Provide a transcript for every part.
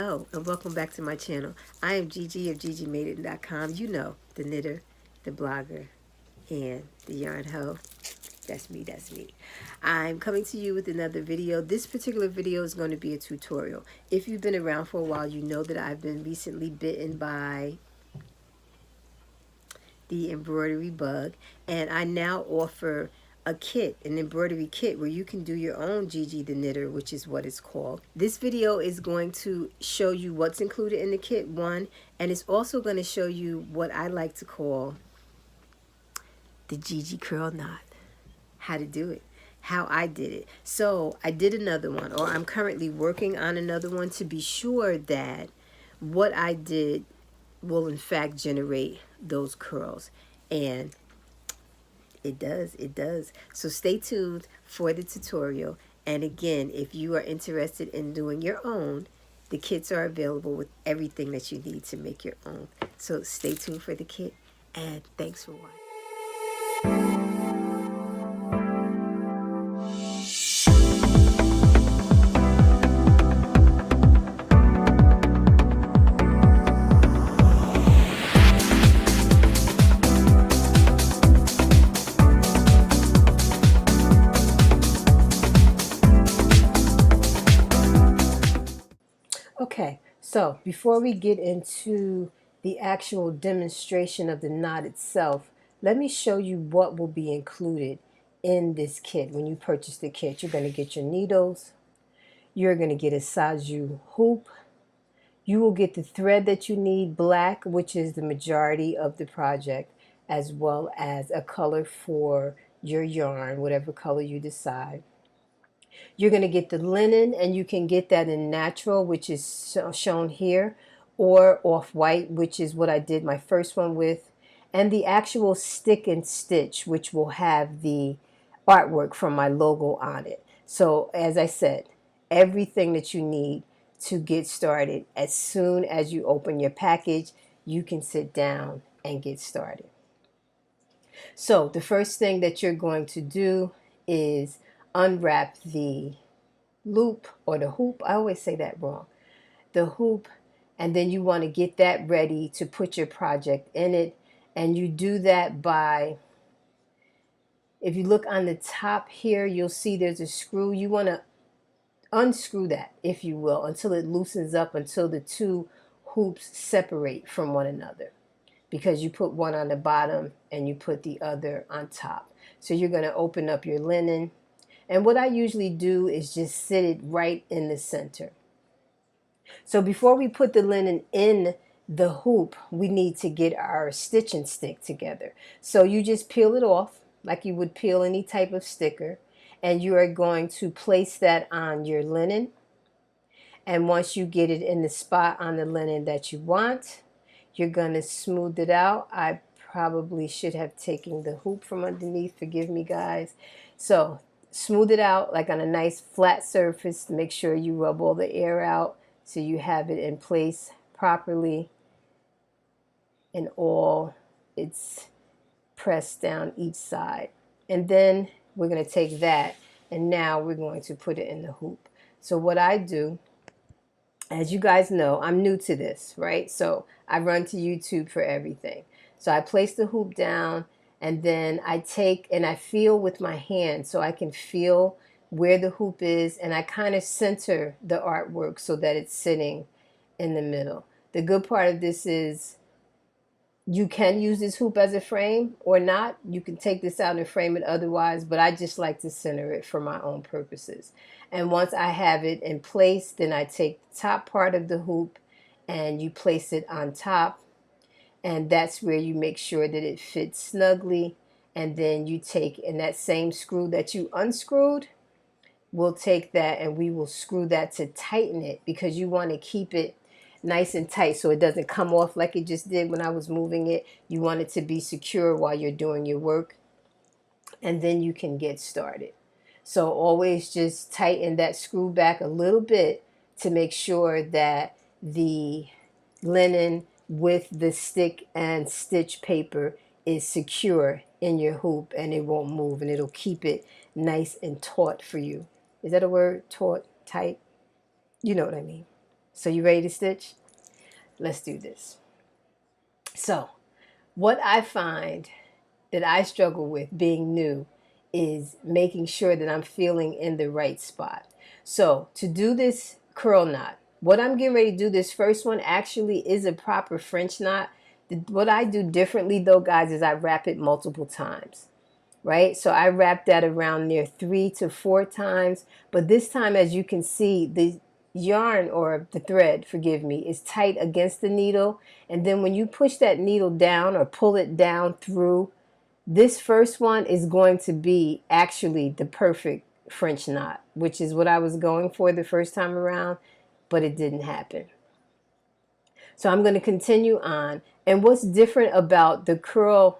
Oh, and welcome back to my channel. I am Gigi of GGmadeit.com. You know, the knitter, the blogger, and the yarn hoe. That's me, that's me. I'm coming to you with another video. This particular video is going to be a tutorial. If you've been around for a while, you know that I've been recently bitten by the embroidery bug, and I now offer a kit, an embroidery kit, where you can do your own Gigi the Knitter, which is what it's called. This video is going to show you what's included in the kit, one, and it's also going to show you what I like to call the Gigi curl knot, how to do it, how I did it. So I did another one, or I'm currently working on another one to be sure that what I did will in fact generate those curls. And it does, it does. So stay tuned for the tutorial. And again, if you are interested in doing your own, the kits are available with everything that you need to make your own. So stay tuned for the kit, and thanks for watching. Okay, so before we get into the actual demonstration of the knot itself, let me show you what will be included in this kit. When you purchase the kit, you're going to get your needles, you're going to get a Saju hoop, you will get the thread that you need, black, which is the majority of the project, as well as a color for your yarn, whatever color you decide. You're going to get the linen, and you can get that in natural, which is shown here, or off-white, which is what I did my first one with, and the actual stick and stitch, which will have the artwork from my logo on it. So as I said, everything that you need to get started. As soon as you open your package, you can sit down and get started. So the first thing that you're going to do is unwrap the loop or the hoop. I always say that wrong. The hoop, and then you want to get that ready to put your project in it. And you do that by, if you look on the top here, you'll see there's a screw. You want to unscrew that, if you will, until it loosens up, until the two hoops separate from one another, because you put one on the bottom and you put the other on top. So you're going to open up your linen, and what I usually do is just sit it right in the center. So before we put the linen in the hoop, we need to get our stitch and stick together. So you just peel it off like you would peel any type of sticker, and you are going to place that on your linen. And once you get it in the spot on the linen that you want, you're going to smooth it out. I probably should have taken the hoop from underneath. Forgive me, guys. So smooth it out like on a nice flat surface. Make sure you rub all the air out so you have it in place properly, and all it's pressed down each side. And then we're going to take that, and now we're going to put it in the hoop. So what I do, as you guys know, I'm new to this, right? So I run to YouTube for everything. So I place the hoop down, and then I take and I feel with my hand, so I can feel where the hoop is, and I kind of center the artwork so that it's sitting in the middle. The good part of this is you can use this hoop as a frame or not. You can take this out and frame it otherwise, but I just like to center it for my own purposes. And once I have it in place, then I take the top part of the hoop and you place it on top, and that's where you make sure that it fits snugly. And then you take, in that same screw that you unscrewed, we'll take that and we will screw that to tighten it, because you want to keep it nice and tight so it doesn't come off like it just did when I was moving it. You want it to be secure while you're doing your work, and then you can get started. So always just tighten that screw back a little bit to make sure that the linen with the stick and stitch paper is secure in your hoop, and it won't move, and it'll keep it nice and taut for you. Is that a word? Taut? Tight? You know what I mean. So you ready to stitch? Let's do this. So what I find that I struggle with being new is making sure that I'm feeling in the right spot. So to do this curl knot, what I'm getting ready to do, this first one actually is a proper French knot. What I do differently though, guys, is I wrap it multiple times, right? So I wrap that around near 3 to 4 times. But this time, as you can see, the yarn, or the thread, forgive me, is tight against the needle. And then when you push that needle down or pull it down through, this first one is going to be actually the perfect French knot, which is what I was going for the first time around, but it didn't happen. So I'm going to continue on. And what's different about the curl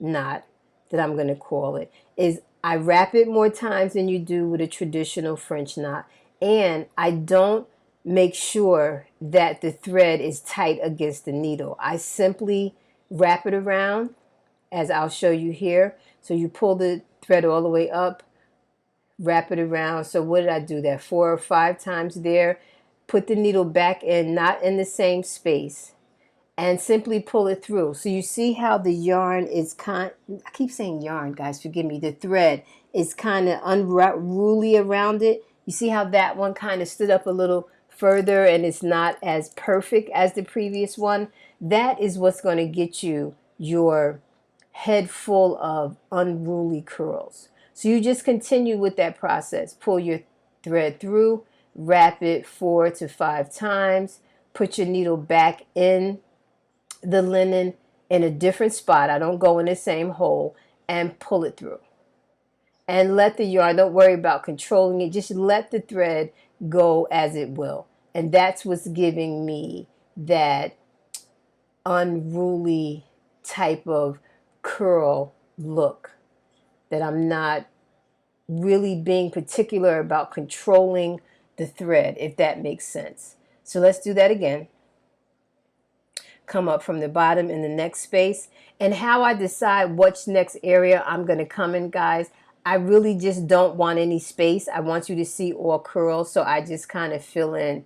knot, that I'm going to call it, is I wrap it more times than you do with a traditional French knot. And I don't make sure that the thread is tight against the needle. I simply wrap it around, as I'll show you here. So you pull the thread all the way up, wrap it around. So what did I do there? 4 or 5 times there. Put the needle back in, not in the same space, and simply pull it through. So you see how the yarn is I keep saying yarn, guys, forgive me. The thread is kind of unruly around it. You see how that one kind of stood up a little further and it's not as perfect as the previous one? That is what's going to get you your head full of unruly curls. So you just continue with that process. Pull your thread through, wrap it 4 to 5 times, put your needle back in the linen in a different spot. I don't go in the same hole, and pull it through. And let the yarn, don't worry about controlling it, just let the thread go as it will. And that's what's giving me that unruly type of curl look, that I'm not really being particular about controlling the thread, if that makes sense. So let's do that again. Come up from the bottom in the next space. And how I decide which next area I'm going to come in, guys, I really just don't want any space. I want you to see all curls, so I just kind of fill in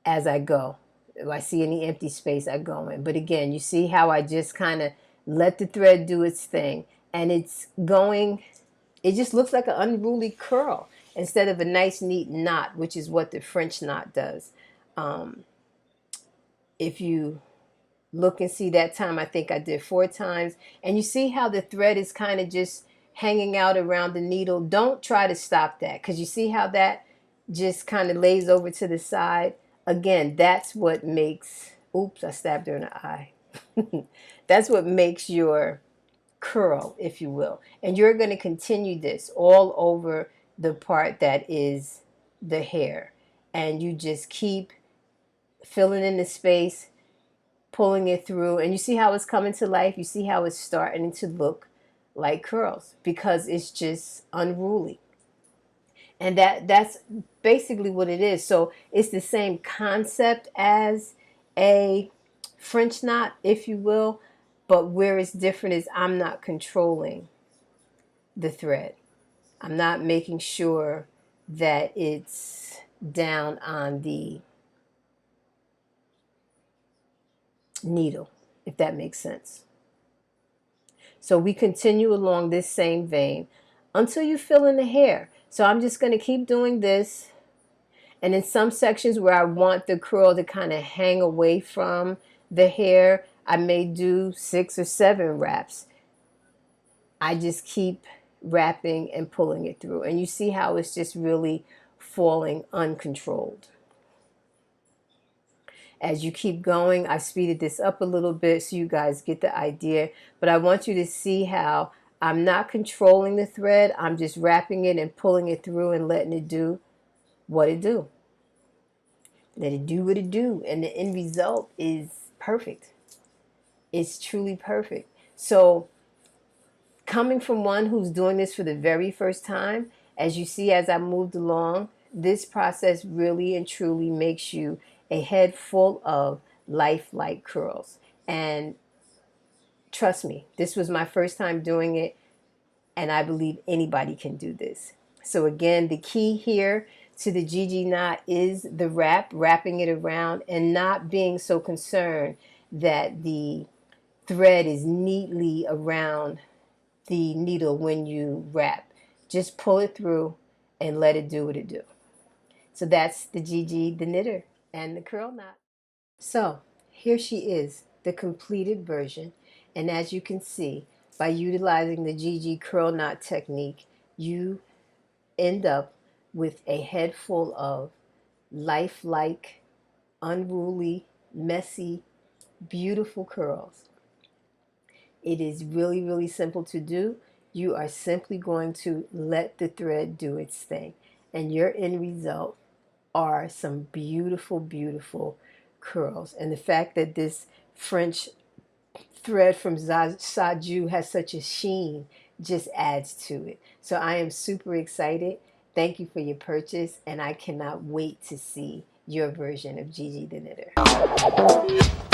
as I go. If I see any empty space, I go in. But again, you see how I just kind of let the thread do its thing, and it's going, it just looks like an unruly curl instead of a nice neat knot, which is what the French knot does. If you look and see, that time I think I did 4 times, and you see how the thread is kind of just hanging out around the needle. Don't try to stop that, because you see how that just kind of lays over to the side. Again, that's what makes, oops, I stabbed her in the eye. That's what makes your curl, if you will. And you're going to continue this all over the part that is the hair, and you just keep filling in the space, pulling it through, and you see how it's coming to life. You see how it's starting to look like curls, because it's just unruly. And that's basically what it is. So it's the same concept as a French knot, if you will, but where it's different is I'm not controlling the thread. I'm not making sure that it's down on the needle, if that makes sense. So we continue along this same vein until you fill in the hair. So I'm just going to keep doing this. And in some sections where I want the curl to kind of hang away from the hair, I may do 6 or 7 wraps. I just keep wrapping and pulling it through. And you see how it's just really falling uncontrolled. As you keep going, I speeded this up a little bit so you guys get the idea. But I want you to see how I'm not controlling the thread. I'm just wrapping it and pulling it through and letting it do what it do. Let it do what it do. And the end result is perfect. It's truly perfect. So coming from one who's doing this for the very first time, as you see as I moved along, this process really and truly makes you a head full of lifelike curls. And trust me, this was my first time doing it, and I believe anybody can do this. So again, the key here to the GG knot is the wrapping it around and not being so concerned that the thread is neatly around the needle when you wrap. Just pull it through and let it do what it do. So that's the GG, the knitter, and the curl knot. So here she is, the completed version. And as you can see, by utilizing the GG curl knot technique, you end up with a head full of lifelike, unruly, messy, beautiful curls. It is really, really simple to do. You are simply going to let the thread do its thing. And your end result are some beautiful, beautiful curls. And the fact that this French thread from Saju has such a sheen just adds to it. So I am super excited. Thank you for your purchase, and I cannot wait to see your version of GG the Knitter.